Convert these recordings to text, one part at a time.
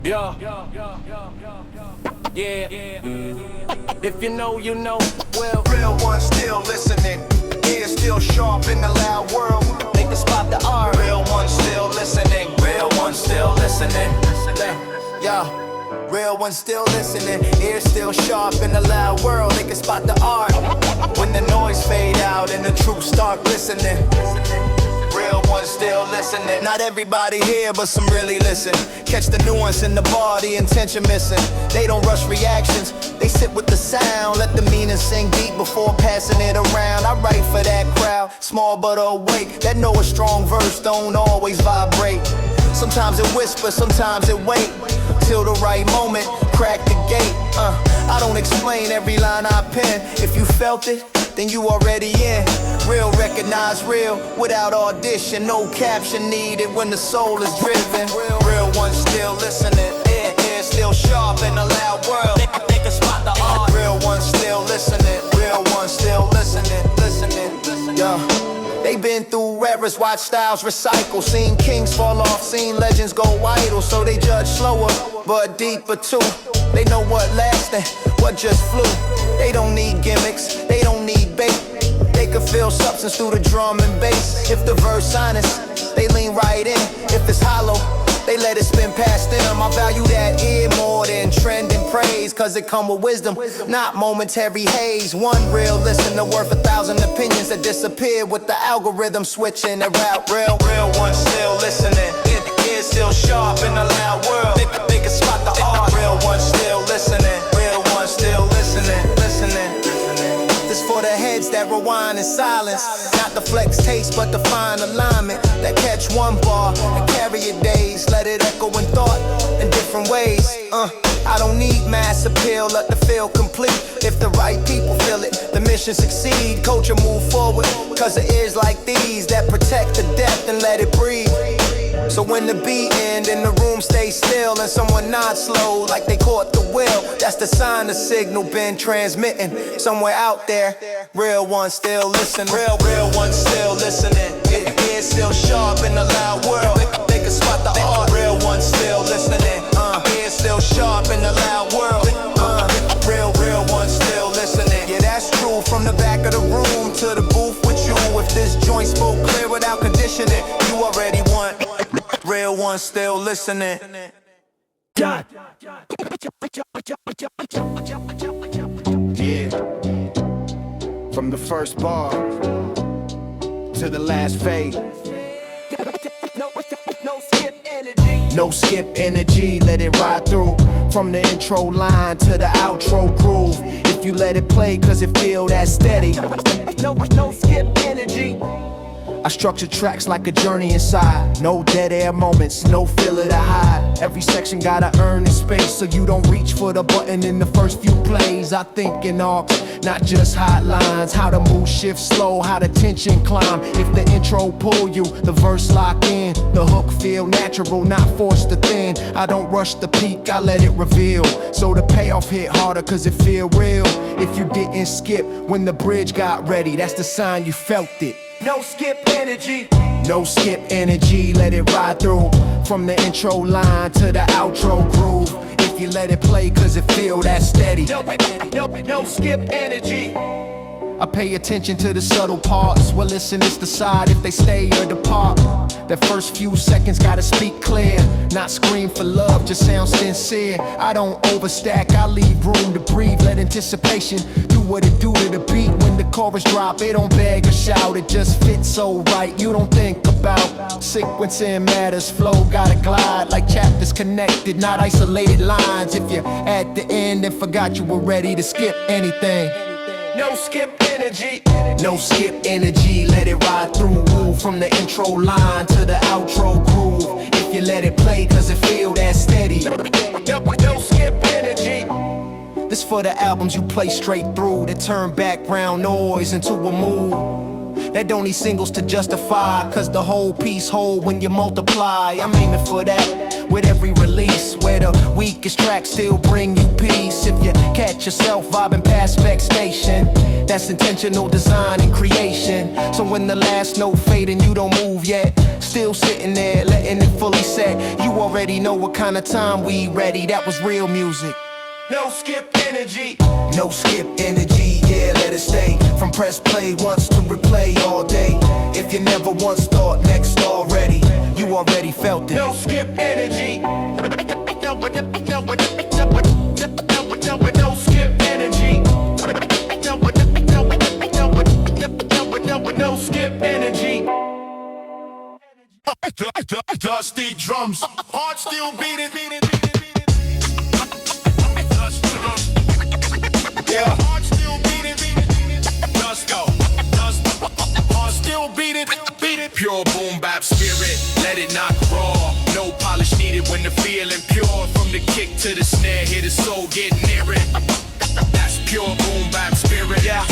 Yeah, yeah. If you know, you know. Well, Real ones still listening, ears still sharp in the loud world. they can spot the art. Real ones still listening, real ones still listening. Yeah, real ones still listening, ears still sharp in the loud world. They can spot the art when the noise fade out and the truth start glistening. Real ones still listening. Not everybody here, but some really listen. Catch the nuance in the bar, the intention missing. They don't rush reactions, they sit with the sound. Let the meaning sing deep before passing it around. I write for that crowd, small but awake, that know a strong verse don't always vibrate. Sometimes it whispers, sometimes it wait till the right moment, crack the gate. I don't explain every line I pen. If you felt it, then you already in. Real recognize real without audition. No caption needed when the soul is driven. Real ones still listening, ear still sharp in a loud world. They can spot the art. Real ones still listening, real ones still listening. Yeah. They been through errors, watch styles recycle. Seen kings fall off, seen legends go idle. So they judge slower, but deeper too. They know what lasting, what just flew. They don't need gimmicks, they don't need bait. They can feel substance through the drum and bass. If the verse honest, they lean right in. If it's hollow, they let it spin past them. I value that ear more than trend and praise, cause it come with wisdom, not momentary haze. One real listener worth 1,000 opinions that disappear with the algorithm switching the route. Real ones still listening, ears still sharp in a loud world. They can spot the art. Real ones still listening, real ones still listening. This for the heads that rewind in silence, not the flex taste but the fine alignment that catch one bar and carry it days. Let it echo in thought in different ways. I don't need mass appeal, let the feel complete. If the right people feel it, the mission succeed. Culture move forward, cause it is like these that protect the depth and let it breathe. So when the beat end and the room stays still and someone nods slow like they caught the will, that's the sign the signal been transmitting somewhere out there. Real ones still listening, real ones still listening. Ears still sharp in the loud world. They can spot the art. Real ones still listening. Ears still sharp in the loud world. Real ones still listening. Yeah, that's true. From the back of the room to the booth with you. If this joint spoke clear without conditioning, you already won. Real ones still listening. God. Yeah. From the first bar to the last fade. No skip energy, let it ride through. From the intro line to the outro groove. If you let it play, cause it feel that steady. No skip energy. I structure tracks like a journey inside. No dead air moments, no filler to hide. Every section gotta earn its space, so you don't reach for the button in the first few plays. I think in arcs, not just hotlines. How the mood shift slow, how the tension climb. If the intro pull you, the verse lock in. The hook feel natural, not forced to thin. I don't rush the peak, I let it reveal. So the payoff hit harder cause it feel real. If you didn't skip when the bridge got ready, that's the sign you felt it. No skip energy. No skip energy, let it ride through. From the intro line to the outro groove. If you let it play cause it feel that steady. No skip energy. I pay attention to the subtle parts. Well listen, it's decide if they stay or depart. That first few seconds gotta speak clear. Not scream for love, just sound sincere. I don't overstack, I leave room to breathe. Let anticipation do what it do to the beat. When the chorus drop, it don't beg or shout. It just fits so right, you don't think about sequencing matters. Flow gotta glide like chapters connected, not isolated lines. If you're at the end and forgot you were ready to skip anything. No skip energy. No skip energy, let it ride through. Move from the intro line to the outro groove. If you let it play cause it feel that steady. No skip energy. This for the albums you play straight through, that turn background noise into a mood. That don't need singles to justify, cause the whole piece hold when you multiply. I'm aiming for that with every release, where the weakest tracks still bring you peace. If you catch yourself vibing past vexation, That's intentional design and creation. So when the last note fade and you don't move yet, still sitting there letting it fully set, you already know what kind of time we ready. That was real music. No skip energy. No skip energy, yeah, let it stay. From press play once to replay all day. If you never once thought next already, you already felt it. No skip energy. No skip energy. No skip energy. Dusty drums, heart still beating. Yeah, heart still beating. Dust go, dust, heart still beating. Pure boom bap spirit, let it knock raw. No polish needed when the feeling pure. From the kick to the snare, hear the soul get near it. That's pure boom bap spirit. Yeah,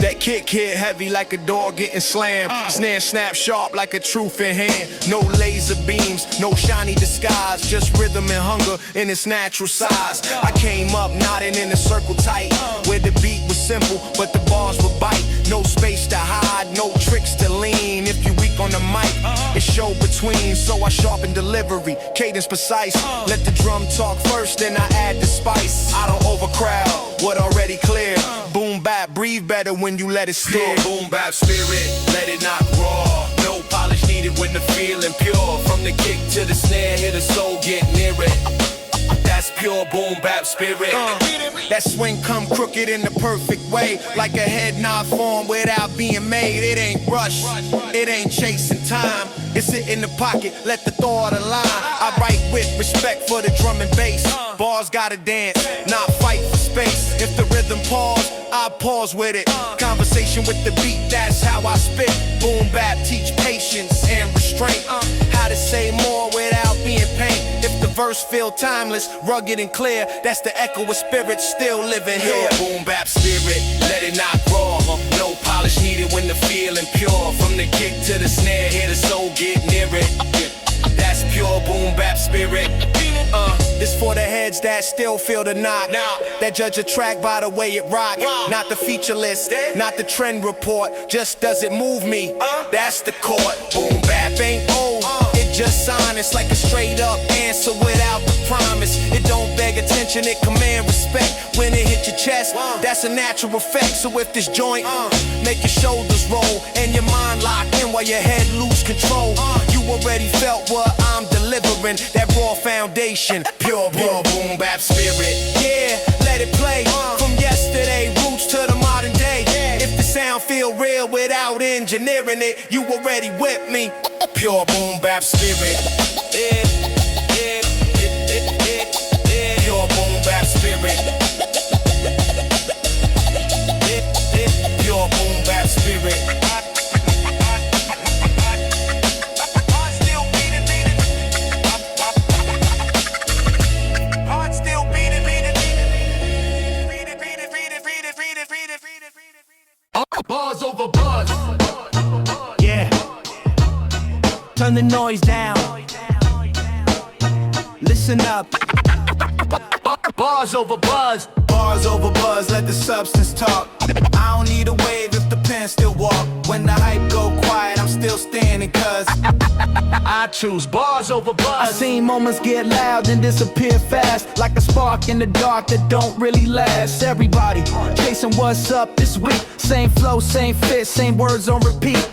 that kick hit heavy like a door getting slammed. Snare snap sharp like a truth in hand. No laser beams, no shiny disguise, just rhythm and hunger in its natural size. I came up nodding in a circle tight, where the beat was simple but the bars would bite. No space to hide, no tricks to lean. If you weak on the mic, it's show between. So I sharpen delivery, cadence precise. Let the drum talk first, then I add the spice. I don't overcrowd what already clear. Boom bap, breathe better when you let it steer. Boom bap spirit, let it knock raw. No polish needed when the feeling pure. From the kick to the snare, hear the soul get near it. That's pure boom bap spirit. That swing come crooked in the perfect way, like a head nod form without being made. It ain't rush, it ain't chasing time. It's it in the pocket, let the thought align. I write with respect for the drum and bass. Bars gotta dance, not fight for space. If the rhythm pause, I pause with it. Conversation with the beat, that's how I spit. Boom bap teach patience and restraint. How to say more without being pain. If the verse feel timeless, rugged and clear, that's the echo of spirit still living here. Boom bap spirit, let it knock raw. No polish needed when the feeling pure. From the kick to the snare, hear the soul get near it. That's pure boom bap spirit. This for the heads that still feel the knock, that judge a track by the way it rock. Not the feature list, not the trend report. Just does it move me? That's the court. Boom bap ain't old, it just honest, like a straight up answer without the promise. It don't beg attention, it command respect. When it hit your chest, that's a natural effect. So if this joint make your shoulders roll and your mind lock in while your head lose control, you already felt what I'm delivering. That raw foundation, pure boom bap spirit. Yeah, let it play from yesterday, roots to the modern day. If the sound feel real without engineering it, you already with me. Pure boom bap spirit. Yeah, yeah, yeah. Pure boom bap spirit. Pure boom bap spirit. Bars over bars. Yeah. Turn the noise down. Listen up. Bars over buzz. Bars over buzz, let the substance talk. I don't need a wave if the pen still walk. When the hype go quiet, I'm still standing cause I choose bars over buzz. I seen moments get loud and disappear fast, like a spark in the dark that don't really last. Everybody chasing what's up this week. Same flow, same fit, same words on repeat.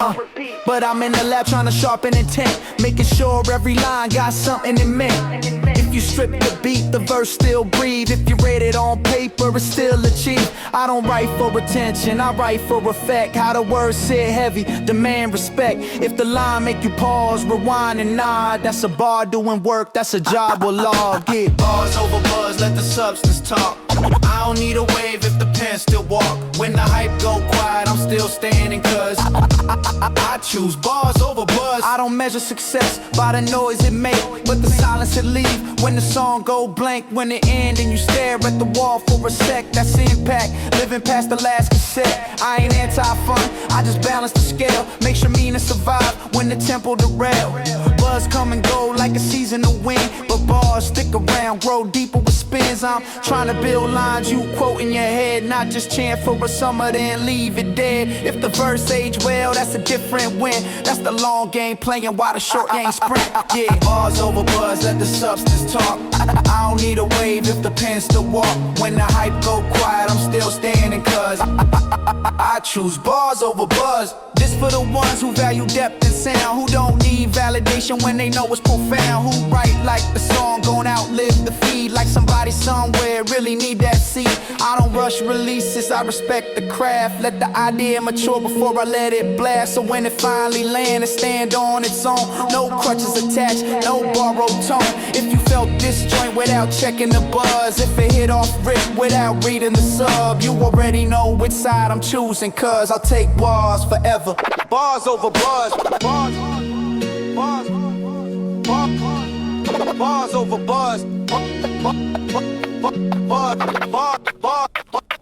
But I'm in the lab trying to sharpen intent, making sure every line got something in meant. If you strip the beat, the verse still breathe. If you rate it on paper, it's still achieved. I don't write for attention, I write for effect. How the words sit heavy, demand respect. If the line make you pause, rewind and nod, that's a bar doing work, that's a job with law. Get bars over buzz, let the substance talk. I don't need a wave if the pen still walk. When the hype go quiet, I'm still standing cause I choose bars over buzz. I don't measure success by the noise it make, but the silence it leave. When the song go blank, when it end and you stare at the wall for a sec, that's impact, living past the last cassette. I ain't anti-fun, I just balance the scale, make sure meaning survive when the tempo derail. But buzz come and go like a seasonal wind, but bars stick around, grow deeper with spins. I'm trying to build lines you quote in your head, not just chant for a summer then leave it dead. If the verse age well, that's a different win. That's the long game playing while the short game sprint. Yeah, bars over buzz, let the substance talk. I don't need a wave if the pen still walk. When the hype go quiet, I'm still standing, cause I choose bars over buzz. This for the ones who value depth and sound, who don't need validation when they know it's profound, who write like the song gon' outlive the feed, like somebody somewhere really need that seed. I don't rush releases, I respect the craft. Let the idea mature before I let it blast, so when it finally land and stand on its own, no crutches attached, no borrowed tone. If you felt this joint without checking the buzz, if it hit off rip without reading the sub, you already know which side I'm choosing, cause I'll take bars forever. Bars over bars, bars, bars, bars, bars over bars,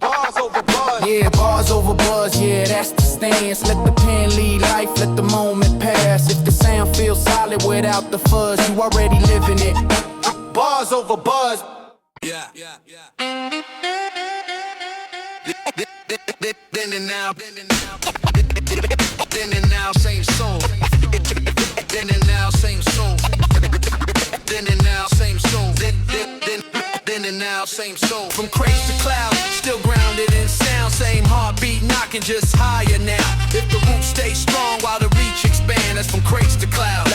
bars over bars. Yeah, bars over bars, yeah, that's the stance. Let the pen lead life, let the moment pass. If the sound feels solid without the fuzz, you already living it. Bars over bars. Yeah, yeah, yeah. Then and now, then and now, same soul. Then and now, same soul. Then and now, same soul. Then and now, same soul. From crates to clouds, still grounded in sound. Same heartbeat knocking, just higher now. If the roots stay strong while the reach expand, that's from crates to clouds.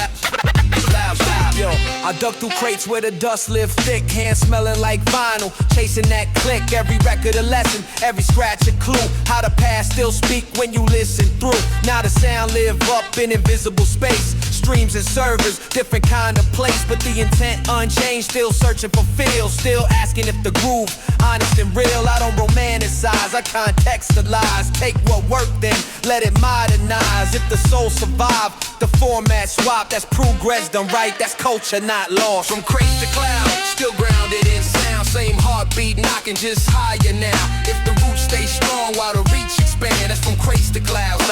Yo, I dug through crates where the dust lived thick, hands smelling like vinyl, chasing that click. Every record a lesson, every scratch a clue. How the past still speak when you listen through. Now the sound live up in invisible space. Streams and servers, different kind of place, but the intent unchanged. Still searching for feels, still asking if the groove honest and real. I don't romanticize, I contextualize. Take what worked then let it modernize. If the soul survive, the format swap. That's progress done right, that's culture not lost. From crates to clouds, still grounded in sound. Same heartbeat knocking, just higher now. If the roots stay strong while the reach expand, that's from crates to clouds.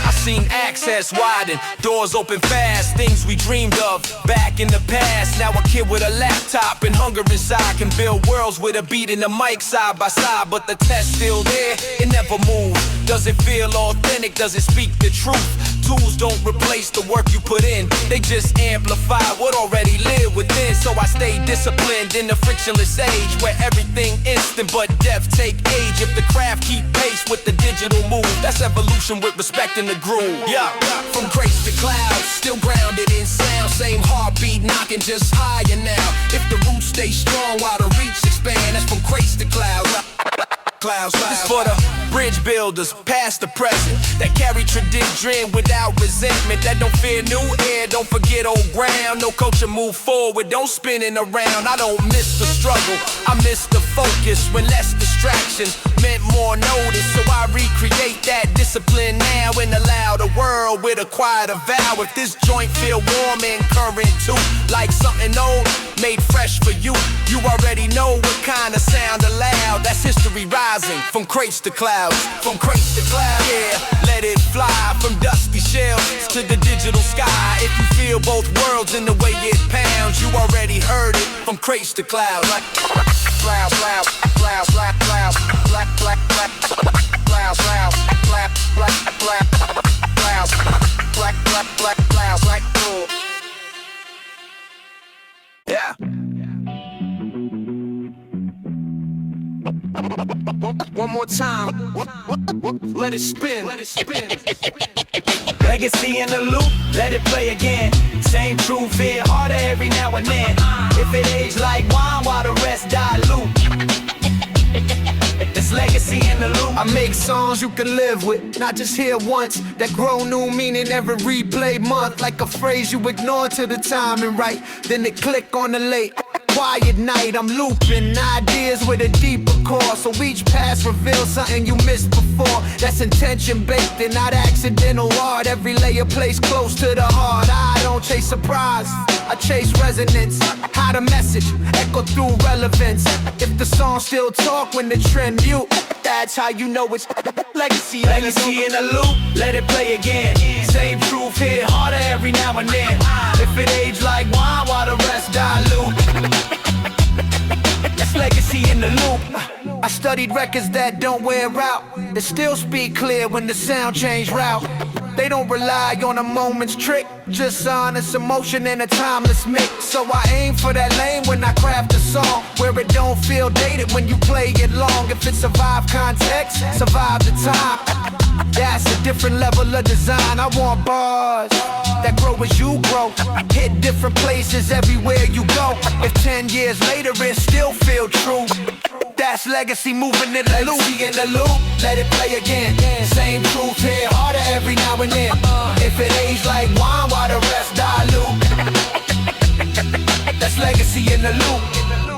I seen access widen, doors open fast. Things we dreamed of back in the past. Now a kid with a laptop and hunger inside can build worlds with a beat and a mic side by side. But the test still there, it never moves. Does it feel authentic? Does it speak the truth? Tools don't replace the work you put in, they just amplify what already lived within. So I stay disciplined in the frictionless age where everything instant but depth take age. If the craft keep pace with the digital move, that's evolution with respect in the groove. Yeah, from crates to clouds, still grounded in sound. Same heartbeat knocking, just higher now. If the roots stay strong while the reach expand, that's from crates to clouds. This for the bridge builders, past the present, that carry tradition without resentment, that don't fear new air, don't forget old ground. No culture move forward, don't spinning around. I don't miss the struggle, I miss the focus. When less distractions meant more notice, so I recreate that discipline now and allow the world with a quieter vow. If this joint feel warm and current too, like something old made fresh for you, you already know what kind of sound allowed. That's history rising from crates to clouds, from crates to clouds. Yeah, let it fly from dusty shells to the digital sky. If you feel both worlds in the way it pounds, you already heard it from crates to clouds. Like clouds, clouds, clouds, clouds, clouds, black, black, black, clouds, clouds, black, black, black, clouds, black, black, black, clouds, like gold. Yeah. One more time, let it spin, let it spin. Legacy in the loop, let it play again. Same truth here, harder every now and then. If it age like wine, while the rest dilute. It's legacy in the loop. I make songs you can live with, not just hear once. That grow new meaning every replay month. Like a phrase you ignore till the timing right, then it click on the late quiet night. I'm looping ideas with a deeper core, so each pass reveals something you missed before. That's intention baked and not accidental art. Every layer placed close to the heart. I don't chase surprise, I chase resonance. How the message echo through relevance. If the song still talk when the trend mute, that's how you know it's legacy. Legacy in the loop, let it play again. Same truth hit harder every now and then. If it age like wine, while the rest dilute. That's legacy in the loop. I studied records that don't wear out, that still speak clear when the sound change route. They don't rely on a moment's trick, just honest emotion and a timeless mix. So I aim for that lane when I craft a song, where it don't feel dated when you play it long. If it survive context, survive the time, that's a different level of design. I want bars that grow as you grow, hit different places everywhere you go. If 10 years later it still feel true, that's legacy moving in the loop. Legacy in the loop, let it play again. Same truth here, harder every now and then. If it age like wine, while the rest dilute. That's legacy in the loop.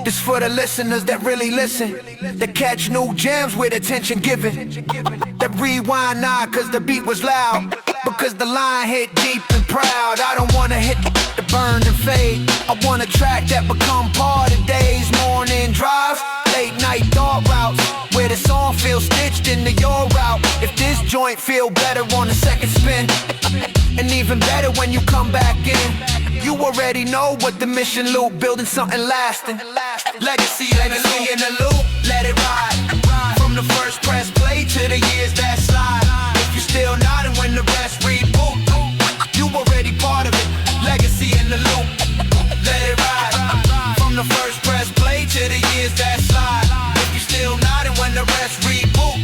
This for the listeners that really listen, that catch new gems with attention given, that rewind now cause the beat was loud, because the line hit deep and proud. I don't wanna hit the burn and fade. I want a track that become part of days, morning drives, late night thought routes, where the song feels stitched into your route. If this joint feel better on the second spin, and even better when you come back in, you already know what the mission loop, building something lasting. Legacy in the loop, let it ride. From the first press play to the years that slide. If you still nodding when the rest reboot, you already part of it. Legacy in the loop, let it ride. From the first press play to the years that slide. If you still nodding when the rest reboot,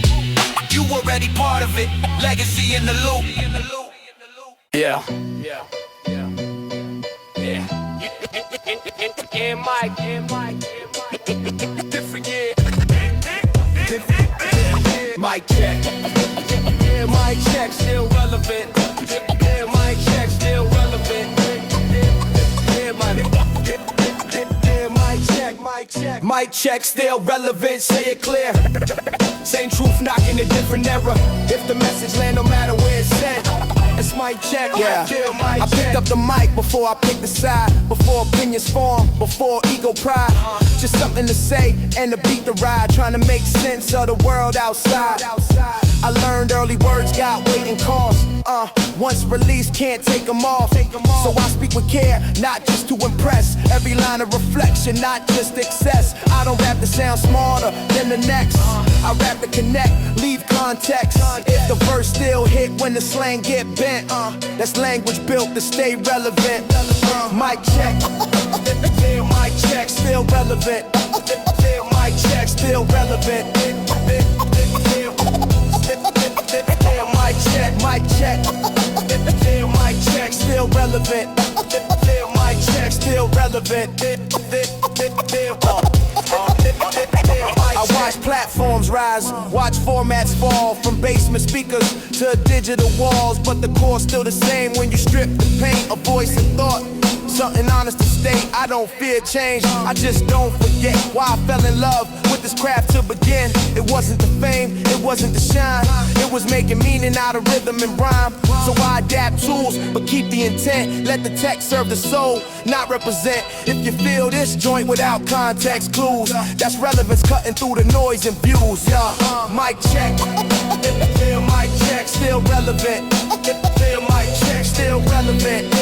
you already part of it. Legacy in the loop. Yeah. And Mike, different year. Mic check. Yeah, mic check, still relevant. Yeah, mic check, still relevant. Yeah, mic check. Mic check, still relevant, say it clear. Same truth, knocking a different era. If the message land, no matter where it's sent, it's mic check. Yeah, I picked up the mic before I picked the side, before opinions form, before ego pride. Just something to say and to beat the ride, trying to make sense of the world outside. I learned early words got weight and cost. Once released, can't take them off. So I speak with care, not just to impress. Every line of reflection, not just excess. I don't rap to sound smarter than the next. I rap to connect, leave context. If the verse still hit when the slang get bent, that's language built to stay relevant. Mic check, mic check, still relevant. Mic check, still relevant. Mic check, mic check. Mic check, still relevant. Mic check, still relevant. I watch platforms rise, watch formats fall from basement speakers to digital walls, but the core's still the same when you strip the paint, a voice and thought. Something honest to state, I don't fear change, I just don't forget why I fell in love with this craft to begin. It wasn't the fame, it wasn't the shine, it was making meaning out of rhythm and rhyme. So I adapt tools, but keep the intent, let the text serve the soul, not represent. If you feel this joint without context clues, that's relevance cutting through the noise and views. Mic check, mic check, still relevant. Mic check, still relevant.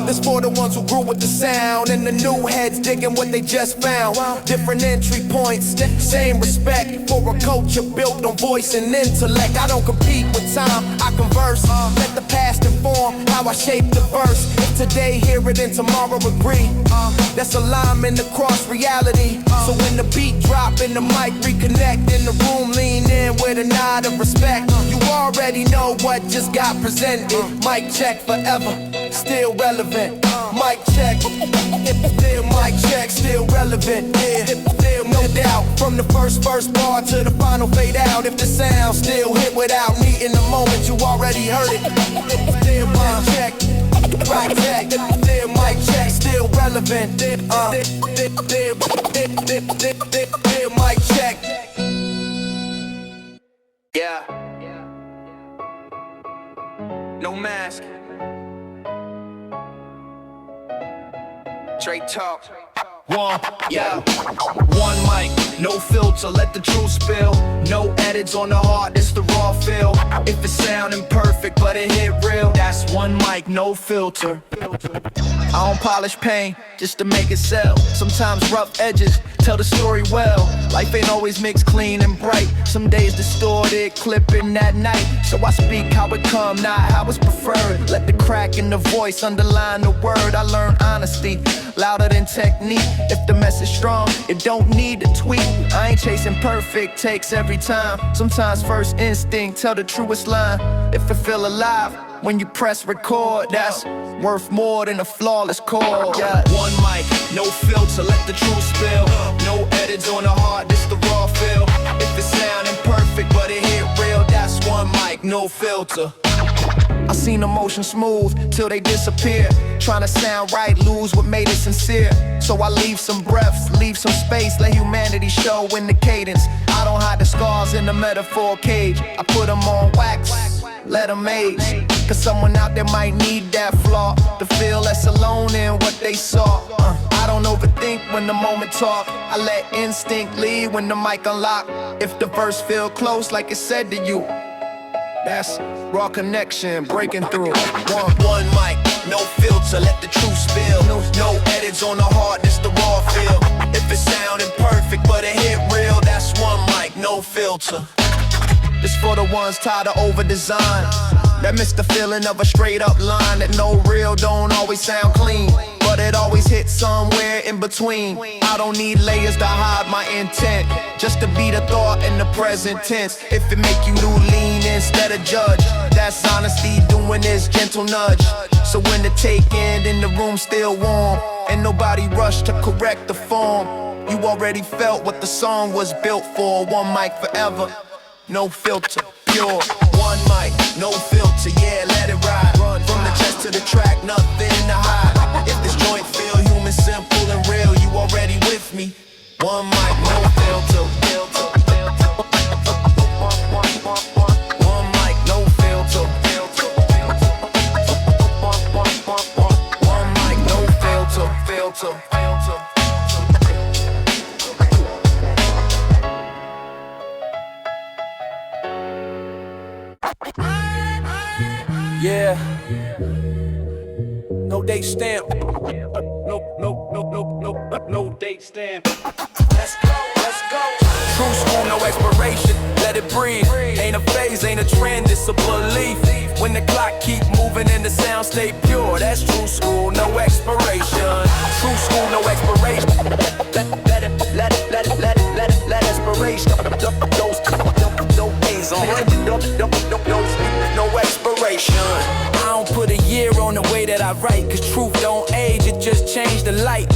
This for the ones who grew with the sound, and the new heads digging what they just found. Different entry points, same respect for a culture built on voice and intellect. I don't compete with time, I converse. Let the past inform how I shape the verse. If today hear it and tomorrow agree, that's alignment across reality. So when the beat drop and the mic reconnect, in the room lean in with a nod of respect. You already know what just got presented. Mic check forever, still relevant. Mic check, still mic check, still relevant. Yeah, still no doubt. From the first bar to the final fade out. If the sound still hit without me in the moment, you already heard it. Still mic check, mic check, still mic check, still relevant. Still mic check. Yeah. No mask. Straight talk. Yeah. One mic, no filter, let the truth spill. No edits on the heart, it's the raw feel. If it's sounding perfect, but it hit real, that's one mic, no filter. I don't polish paint just to make it sell. Sometimes rough edges tell the story well. Life ain't always mixed clean and bright. Some days distorted, clipping that night. So I speak how it come, not how it's preferred. Let the crack in the voice underline the word. I learn honesty, louder than technique. If the message strong, it don't need a tweak. I ain't chasing perfect takes every time. Sometimes first instinct tell the truest line. If it feel alive when you press record, that's worth more than a flawless chord. Yeah. One mic, no filter, let the truth spill. No edits on the heart, this the raw feel. If it's sounding perfect, but it hit real, that's one mic, no filter. I seen emotion smooth till they disappear. Trying to sound right, lose what made it sincere. So I leave some breaths, leave some space, let humanity show in the cadence. I don't hide the scars in the metaphor cage. I put them on wax, let them age. Cause someone out there might need that flaw to feel less alone in what they saw. I don't overthink when the moment talk. I let instinct lead when the mic unlock. If the verse feel close like it said to you, that's raw connection breaking through. One mic, no filter, let the truth spill. No edits on the heart, this the raw feel. If it's sounding perfect but it hit real, that's one mic, no filter. This for the ones tired of over design, that miss the feeling of a straight up line. That no real don't always sound clean, but it always hits somewhere in between. I don't need layers to hide my intent, just to be the thought in the present tense. If it make you lean instead of judge, that's honesty doing this gentle nudge. So when the take end in the room still warm, and nobody rushed to correct the form, you already felt what the song was built for. One mic forever, no filter, pure. One mic, no filter, yeah, let it ride. From the chest to the track, nothing to hide. If this joint feel human, simple and real, you already with me. One mic, no filter. One mic, no filter. One mic, no filter. Yeah. No date stamp. No date stamp. Let's go. True school, no expiration. Let it breathe. Ain't a phase, ain't a trend, it's a belief. When the clock keep moving and the sound stay pure, that's true school, no expiration. True school, no expiration. Let expiration. No days on it. No expiration. I don't put a year on the way that I write, cause truth don't age, it just changed the light.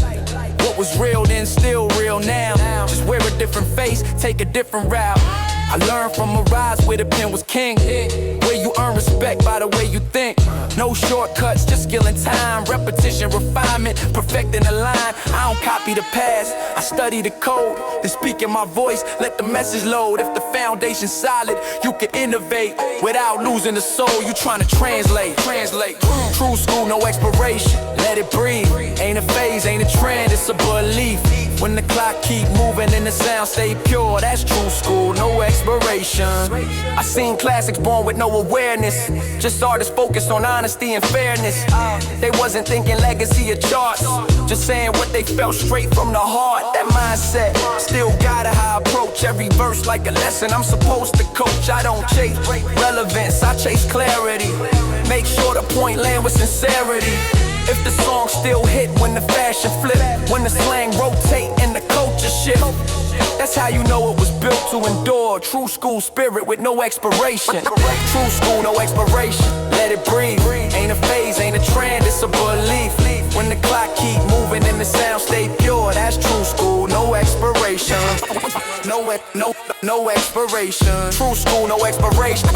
What was real then still real now. Just wear a different face, take a different route. I learned from a rise where the pen was king, where you earn respect by the way you think. No shortcuts, just skill and time, repetition, refinement, perfecting the line. I don't copy the past, I study the code, then speak in my voice, let the message load. If the foundation's solid, you can innovate without losing the soul. You tryna translate. True school, no expiration. Let it breathe. Ain't a phase, ain't a trend, it's a belief. When the clock keep moving and the sound stay pure, that's true school, no expiration. I seen classics born with no awareness, just artists focused on honesty and fairness. They wasn't thinking legacy or charts, just saying what they felt straight from the heart. That mindset still guide how I approach every verse like a lesson I'm supposed to coach. I don't chase relevance, I chase clarity. Make sure the point land with sincerity. If the song still hit when the fashion flip, when the slang rotate and the culture shift, that's how you know it was built to endure. True school spirit with no expiration. True school, no expiration. Let it breathe. Ain't a phase, ain't a trend, it's a belief. When the clock keep moving and the sound stay pure, that's true school, no expiration. No expiration. True school, no expiration.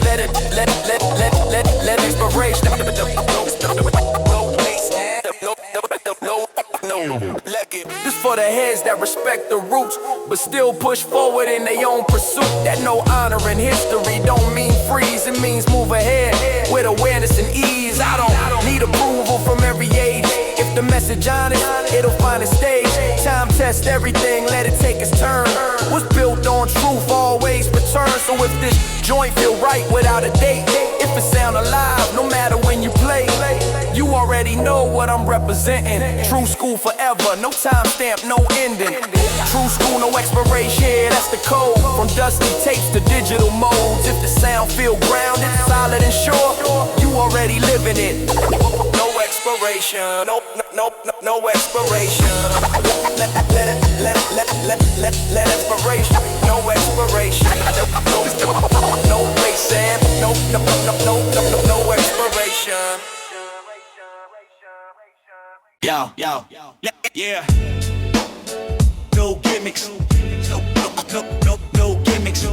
Let expiration. This for the heads that respect the roots, but still push forward in their own pursuit. That no honor in history don't mean freeze, it means move ahead with awareness and ease. I don't need approval from every age. If the message to Johnny, it'll find its stage. Time test everything, let it take its turn. What's built on truth always returns. So if this joint feel right without a date, if it sound alive, no matter when you play, you already know what I'm representing. True school forever, no time stamp, no ending. True school, no expiration, yeah, that's the code. From dusty tapes to digital modes. If the sound feel grounded, solid and sure, you already living it. No expiration, no expiration. Let expiration, no expiration. No racing, no expiration. Yo, yeah. No gimmicks. No gimmicks.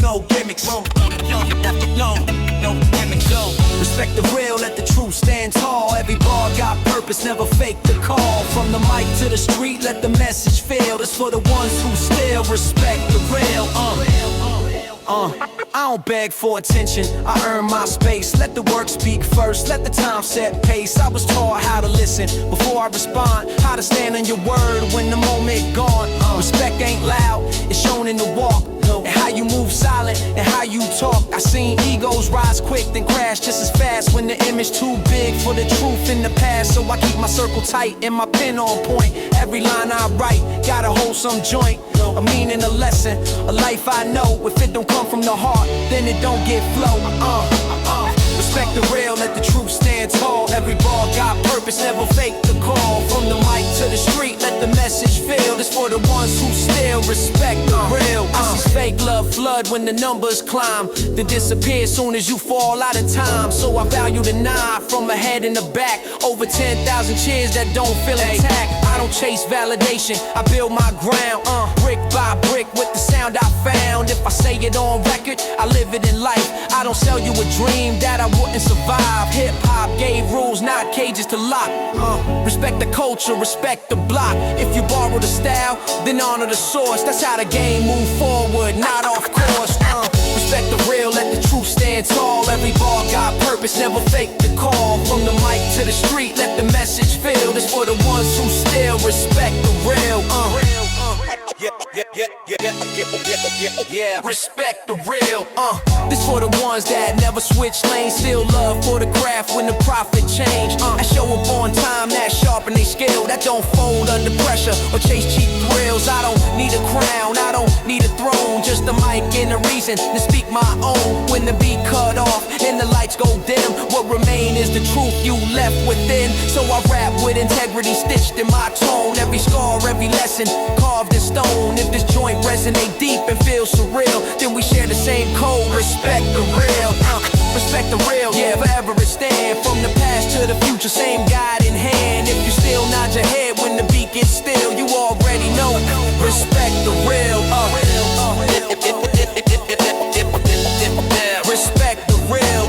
No gimmicks. No gimmicks. Respect the real, let the truth stand tall. Every bar got purpose, never fake the call. From the mic to the street, let the message feel. It's for the ones who still respect the real. I don't beg for attention, I earn my space. Let the work speak first, let the time set pace. I was taught how to listen before I respond, how to stand on your word when the moment gone. Respect ain't loud, it's shown in the walk, and how you move silent, and how you talk. I seen egos rise quick, then crash just as fast when the image too big for the truth in the past. So I keep my circle tight and my pen on point. Every line I write, gotta hold some joint, a meaning, a lesson, a life I know. If it don't come from the heart, then it don't get flow. Respect the real, let the truth stand tall. Every bar got purpose, never fake the call. From the mic to the street, let the message feel. It's for the ones who still respect the real. I see fake love flood when the numbers climb, then disappear soon as you fall out of time. So I value the 9 from ahead and the back. Over 10,000 cheers that don't feel intact. I don't chase validation, I build my ground, brick by brick with the sound I found. If I say it on record, I live it in life. I don't sell you a dream that I wouldn't survive. Hip-hop gave rules, not cages to lock. Respect the culture, respect the block. If you borrow the style, then honor the source. That's how the game move forward, not off course. Respect the real, let the truth stand tall. Every bar got purpose, never fake the call. From the mic to the street, let the message feel. This for the ones who still respect the real. Yeah, respect the real. This for the ones that never switch lanes. Still love for the craft when the profit change. I show up on time, that sharpen they scale. That don't fold under pressure or chase cheap thrills. I don't need a crown, I don't need a throne. Just a mic and a reason to speak my own. When the beat cut off and the lights go dim, what remain is the truth you left within. So I rap with integrity stitched in my tone. Every scar, every lesson carved in stone. If this joint resonate deep and feel surreal, then we share the same code. Respect the real, respect the real, yeah, forever it stand. From the past to the future, same guide in hand. If you still nod your head when the beat gets still, you already know. Respect the real, respect the real,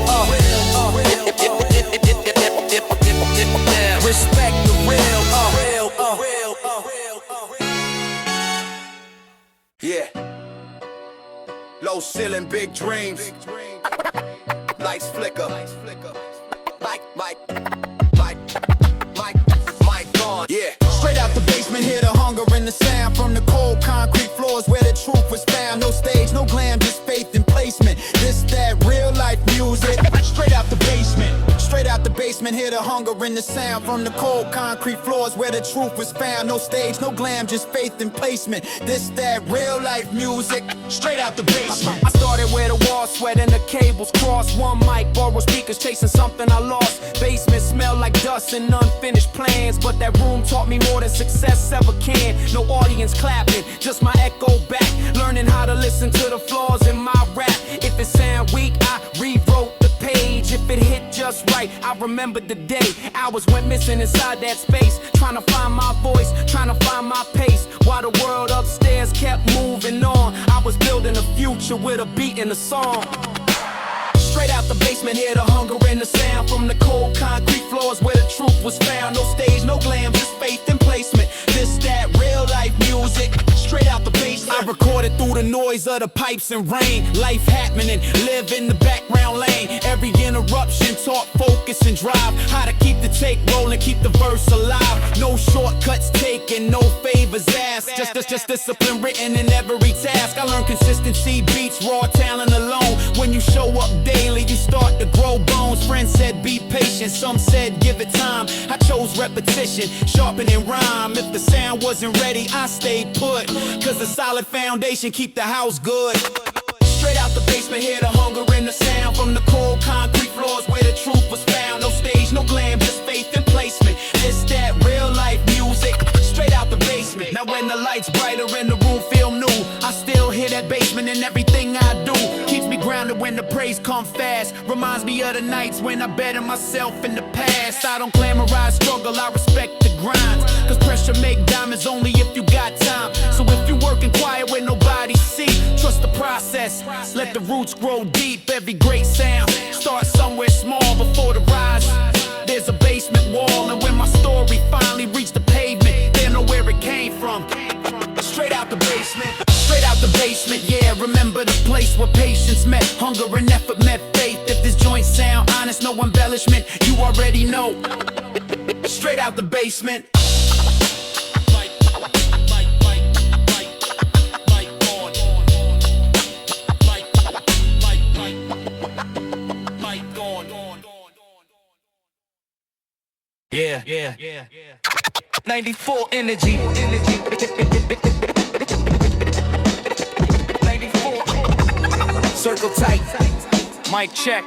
respect the real, Yeah. Low ceiling, big dreams. Lights flicker. Mic gone. Yeah. Straight out the basement, hear the hunger and the sound from the cold concrete floors where the truth was found. No stage, no glam, just faith and placement. This, that, real life music. Straight out the basement. Straight out the basement, hear the hunger and the sound from the cold concrete floors where the truth was found. No stage, no glam, just faith and placement. This, that, real life music. Straight out the basement. I started where the walls sweat and the cables cross. One mic, borrowed speakers, chasing something I lost. Basement smelled like dust and unfinished plans, but that room taught me more than success ever can. No audience clapping, just my echo back. Learning how to listen to the flaws in my rap. If it sound weak, I rewrote the page. If it hit just right, I remembered the day hours went missing inside that space, trying to find my voice, trying to find my pace, while the world upstairs kept moving on. I was building a future with a beat and a song. Straight out the basement, hear the hunger and the sound from the cold concrete floors where the truth was found. No stage, no glam, just faith and placement. This, that, real life music. Straight out the basement. recorded through the noise of the pipes and rain. Life happening, live in the background lane. Every interruption taught focus and drive. How to keep the tape rolling, keep the verse alive. No shortcuts taken, no favors asked. Just discipline written in every task. I learned consistency beats raw talent alone. When you show up daily, you start to grow bones. Friends said be patient, some said give it time. I chose repetition, sharpening rhyme. If the sound wasn't ready, I stayed put. Cause a solid foundation keep the house good. Straight out the basement, hear the hunger in the sound. From the cold concrete floors where the truth was found. No stage, no glam, just faith and placement. It's that real life music, straight out the basement. Now when the lights brighter and the room feel new, I still hear that basement in everything I do. Keeps me grounded when the praise come fast. Reminds me of the nights when I betted myself in the past. I don't glamorize struggle, I respect the grind. Cause pressure make diamonds only if you got time. So if you working quiet where nobody see, trust the process, let the roots grow deep. Every great sound starts somewhere small before the rise. There's a basement wall, and when my story finally reached the pavement, they'll know where it came from. Straight out the basement, straight out the basement, yeah. Remember the place where patience met, hunger and effort met faith. If this joint sound honest, no embellishment, you already know. Straight out the basement. Yeah. 94 energy. 94. Circle tight. Mic check.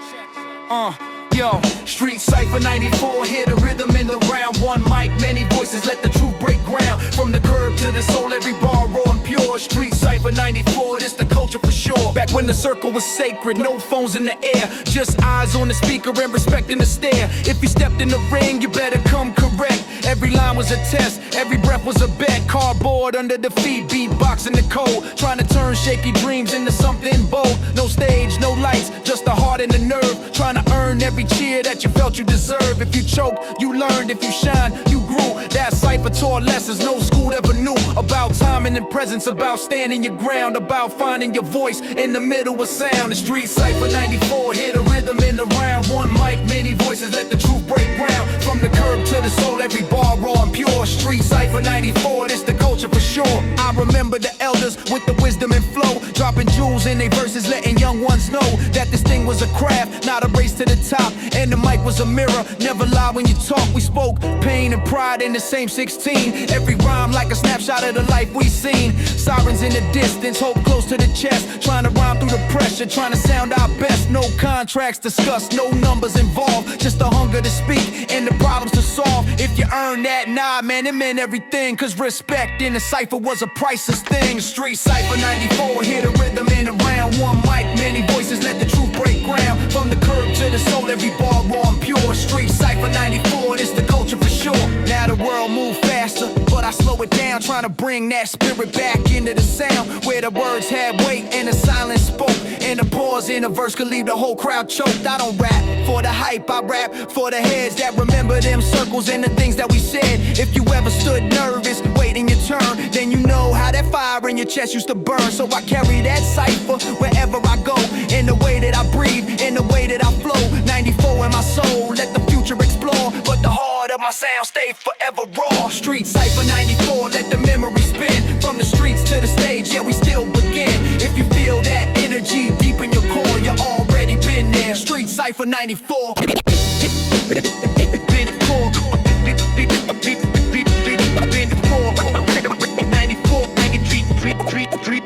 Yo, Street Cypher 94, hear the rhythm in the round. One mic, many voices, let the truth break ground. From the curb to the soul, every bar raw and pure. Street Cypher 94, this the culture for sure. Back when the circle was sacred, no phones in the air, just eyes on the speaker and respecting the stare. If you stepped in the ring, you better come correct. Every line was a test, every breath was a bet. Cardboard under the feet, beatboxing the cold, trying to turn shaky dreams into something bold. No stage, no lights, just the heart and the nerve, trying to earn every cheer that you felt you deserve. If you choked, you learned. If you shine, you grew. That cypher taught lessons no school ever knew. About timing and presence, about standing your ground, about finding your voice in the middle of sound. The Street Cypher 94, hear the rhythm in the round. One mic, many voices, let the truth break ground. From the curb to the soul, every bar raw and pure. Street Cypher 94, this the culture for sure. I remember the elders with the wisdom and flow, dropping jewels in their verses, letting young ones know that this thing was a craft, not a race to the top. And the mic was a mirror, never lie when you talk. We spoke pain and pride in the same 16. Every rhyme like a snapshot of the life we seen. Sirens in the distance, hope close to the chest, trying to rhyme through the pressure, trying to sound our best. No contracts discussed, no numbers involved, just the hunger to speak and the problems to solve. If you earn that, nah man, it meant everything. Cause respect in the cypher was a priceless thing. Street Cypher 94, hear the rhythm in the round. One mic, many voices, let the truth break ground. From the curb to the soul, every bar raw and pure. Street Cypher 94, this the culture for sure. Now the world move faster, but I slow it down, trying to bring that spirit back into the sound, where the words had weight and the silence spoke, and the pause in a verse could leave the whole crowd choked. I don't rap for the hype, I rap for the heads that remember them circles and the things that we said. If you ever stood nervous, waiting your turn, then you know how that fire in your chest used to burn. So I carry that cypher wherever I go, in the way that I breathe, in the way that I flow. 94 in my soul, let the future explore, but the heart of my sound stay forever raw. Street Cypher 94, let the memory spin. From the streets to the stage, yeah, we still begin. If you feel that energy deep in your core, you already been there. Street Cypher 94.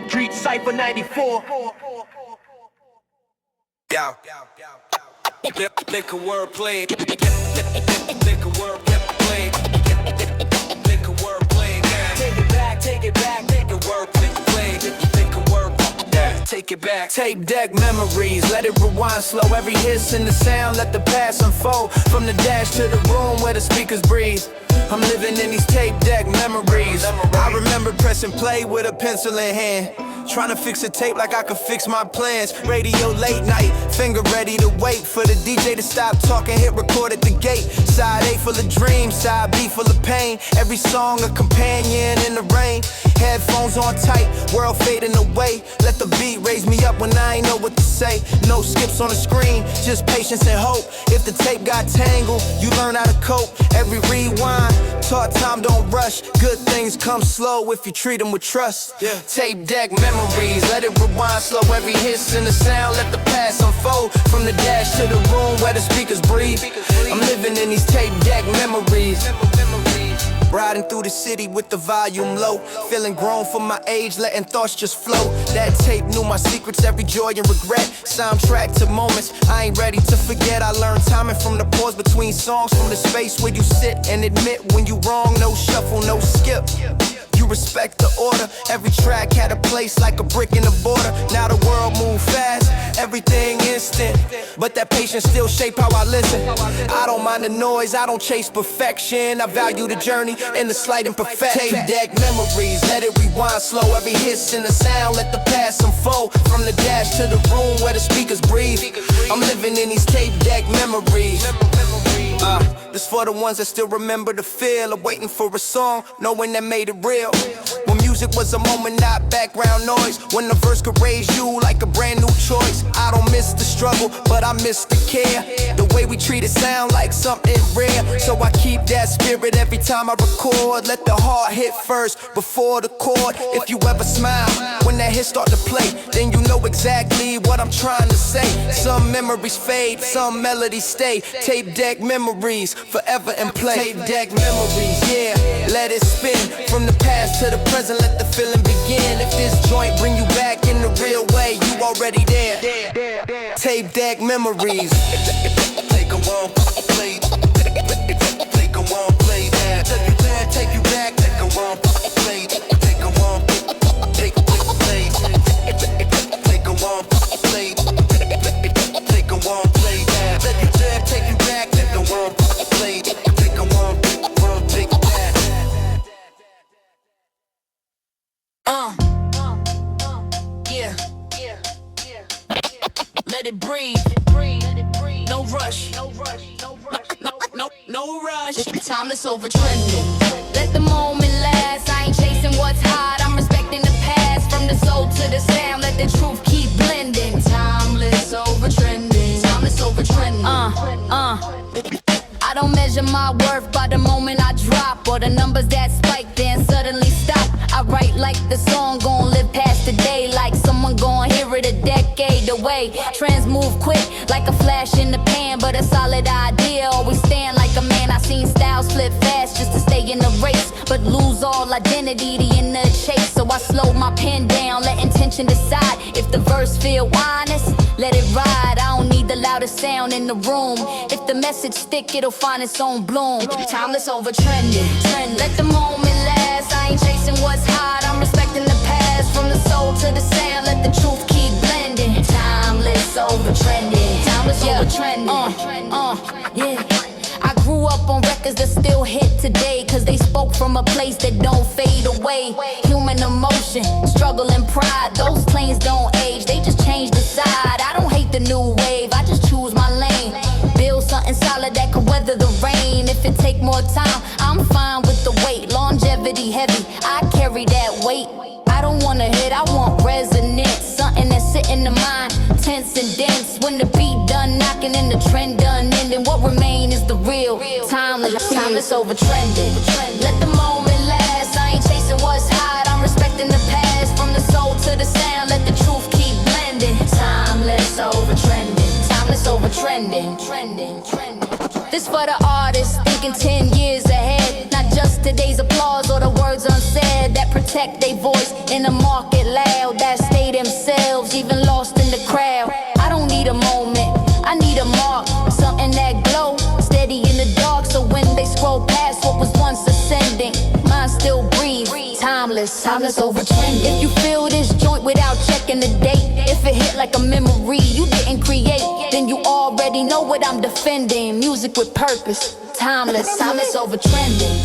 Street Cypher 94. Yo. Lick a wordplay. Lick a wordplay. Lick a wordplay. Take it back, take a wordplay. Lick a word. Take it back. Tape deck memories, let it rewind slow. Every hiss in the sound, let the past unfold. From the dash to the room where the speakers breathe, I'm living in these tape deck memories. I remember pressing play with a pencil in hand, trying to fix a tape like I could fix my plans. Radio late night, finger ready to wait for the DJ to stop talking, hit record at the gate. Side A full of dreams, side B full of pain. Every song a companion in the rain. Headphones on tight, world fading away. Let the beat raise me up when I ain't know what to say. No skips on the screen, just patience and hope. If the tape got tangled, you learn how to cope. Every rewind, taught time don't rush. Good things come slow if you treat them with trust. Tape deck memories, let it rewind slow. Every hiss in the sound, let the past unfold. From the dash to the room where the speakers breathe. I'm living in these tape deck memories. Riding through the city with the volume low. Feeling grown for my age, letting thoughts just flow. That tape knew my secrets, every joy and regret. Soundtrack to moments I ain't ready to forget. I learned timing from the pause between songs. From the space where you sit and admit when you wrong. No shuffle, no skip. You respect the order. Every track had a place like a brick in the border. Now the world move fast, everything instant. But that patience still shape how I listen. I don't mind the noise, I don't chase perfection. I value the journey and the slight imperfection. Tape deck memories, let it rewind slow. Every hiss in the sound, let the past unfold. From the dash to the room where the speakers breathe. I'm living in these tape deck memories. This for the ones that still remember the feel of waiting for a song, knowing that made it real. When music was a moment, not background noise. When the verse could raise you like a brand new choice. I don't miss the struggle, but I miss the care. The way we treat it sound like something rare. So I keep that spirit every time I record. Let the heart hit first before the chord. If you ever smile when that hit start to play, then you know exactly what I'm trying to say. Some memories fade, some melodies stay. Tape deck memories forever in play. Tape deck memories, yeah, let it spin. From the past to the present, let the feeling begin. If this joint bring you back in the real way, you already there. Tape deck memories. Take a one, play. Take a one, play that. Take you back. Take a one, play. Take a one, take play. Take a one, play. Take a one, play that. Take you back. Take a one, play. Take a one, take that. Yeah. Let it breathe. No rush. No rush. Timeless over trending. Let the moment last. I ain't chasing what's hot. I'm respecting the past. From the soul to the sound. Let the truth keep blending. Timeless over trending. Timeless over trending. I don't measure my worth by the moment I drop, or the numbers that spike then suddenly stop. I write like the song gon' live past the day, like someone gon' hear it a decade away. Trends move quick like a flash in the pan, but a solid idea always stand like a man. I seen styles flip fast just to stay in the race, but lose all identity in the chase. So I slow my pen down, let intention decide. If the verse feel honest, let it ride. I don't need the loudest sound in the room. If the message stick, it'll find its own bloom. Timeless over trending. Let the moment last. I ain't chasing what's hot. I'm respecting the past. From the soul to the sound, let the truth keep blending. Timeless over trending. Timeless over trending. Yeah. I grew up on records that still hit today, cause they spoke from a place that don't fade away. Human emotion, struggle and pride, those planes don't age, they just change the side. I don't hate the new wave, I just choose my lane. Build something solid that can weather the rain. If it take more time, I'm fine with the weight. Longevity heavy, I carry that weight. I don't want to hit, I want resonance. Something that's sitting in the mind, tense and dense. When the beat done knocking and the trend done ending, what remain is the real. Timeless over trending. Let the moment last. I ain't chasing what's hot. I'm respecting the past. From the soul to the sound, let the truth keep blending. Timeless over trending. Timeless over trending. This for the artists thinking 10 years ahead. Not just today's applause or the words unsaid that protect their voice in the market loud, that stay themselves even lost in the crowd. I don't need a moment, I need a mark, something that glow steady in the dark. So when they scroll past what was once ascending, mine still breathe. Timeless over trending. If you feel this joint without checking the date, if it hit like a memory you didn't create, then you already know what I'm defending. Music with purpose. Timeless over trending.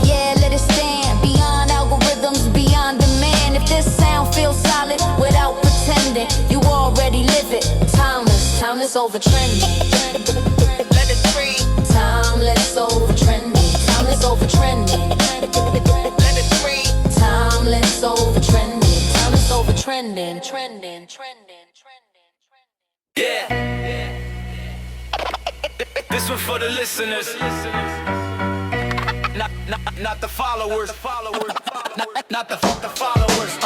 Yeah, let it stand beyond algorithms, beyond demand. If this sound feels solid without pretending, you already live it. Timeless over trending. Let it breathe. Timeless over trending. Timeless over trending. Let it breathe. Timeless Yeah. This one for the listeners. Not the followers. Not the followers.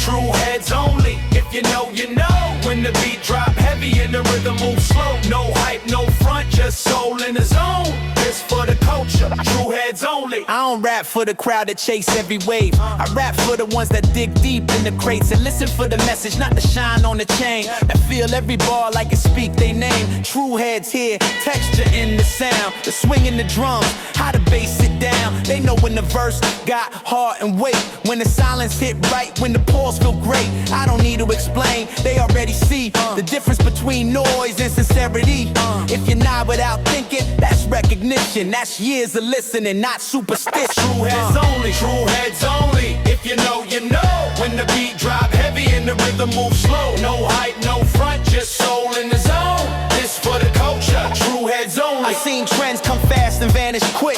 True heads only. If you know, you know. When the beat drop heavy and the rhythm moves slow. No hype, no front, just soul in the zone. This for the culture. True heads only. I don't rap for the crowd that chase every wave. I rap for the ones that dig deep in the crates and listen for the message, not the shine on the chain. That feel every bar like it speak they name. True heads here, texture in the sound, the swing in the drums, how to bass it down. They know when the verse got heart and weight, when the silence hit right, when the pause feel great. I don't need to explain, they already see the difference between noise and sincerity. If you're not without thinking, that's recognition. That's years of listening, not superstition. True heads only, true heads only. If you know, you know. When the beat drop heavy and the rhythm moves slow. No hype, no front, just soul in the zone. This for the culture, true heads only. I seen trends come fast and vanish quick,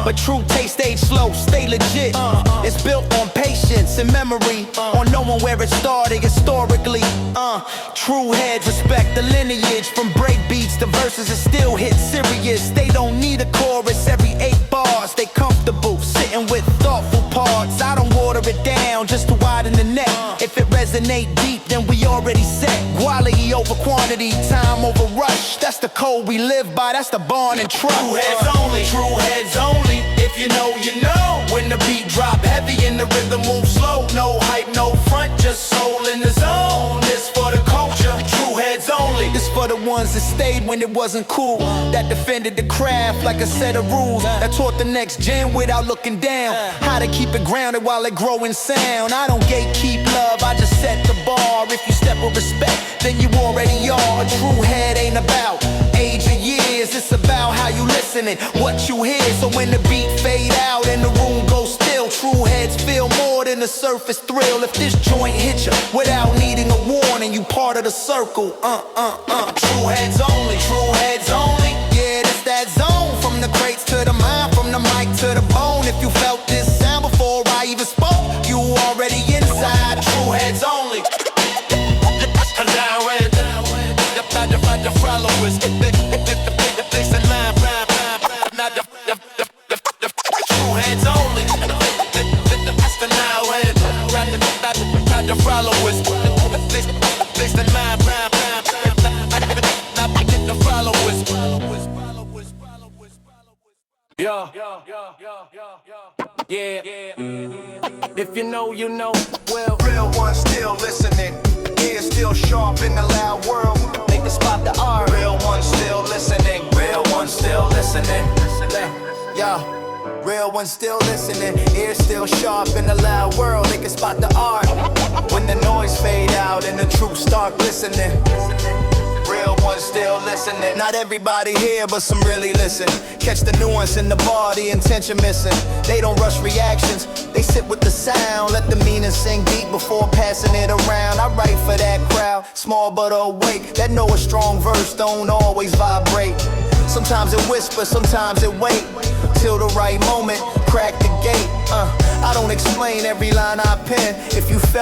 but true taste age slow, stay legit. It's built on patience and memory, on knowing where it started historically. True heads respect the lineage, from break beats to verses that still hit serious. They don't need a chorus every 8 bars. They comfortable sitting with thoughtful parts. I don't water it down just to widen the net. If it resonate deep, then we already set. Quality over quantity, time over rush. That's the code we live by, that's the bond and trust. True heads only, true heads only. If you know, you know. When the beat drop heavy and the rhythm moves slow. No hype, no front, just soul in the zone. This for the culture, true heads only. This for the ones that stayed when it wasn't cool, that defended the craft like a set of rules, that taught the next gen without looking down, how to keep it grounded while it grow in sound. I don't gatekeep love, I just set the bar. If you step with respect, then you already are. A true head ain't about age or years, it's about how you listening, what you hear. So when the beat fade out and the room goes still, true heads feel more than the surface thrill. If this joint hit you without needing a warning, you part of the circle. True heads only, true heads only. Yeah, it's that zone, from the crates to the mind, from the mic to the bone. If you felt this sound before I even spoke, you already inside. True heads only. The followers. True heads only. That's the now head. The followers. The followers. Yeah. If you know, you know. Well, Real ones still listening, ears still sharp in the loud world. They can spot the art. Real ones still listening, real ones still listening. Yeah, real ones still listening, ears still sharp in the loud world. They can spot the art when the noise fade out and the truth start glistening. Real ones still listening. Not everybody here, but some really listen. Catch the nuance in the bar, the intention missing. They don't rush reactions, they sit with the sound. Let the meaning sink deep before passing it around. I write for that crowd, small but awake, that know a strong verse don't always vibrate. Sometimes it whispers, sometimes it wait till the right moment, crack the gate. I don't explain every line I pen. If you felt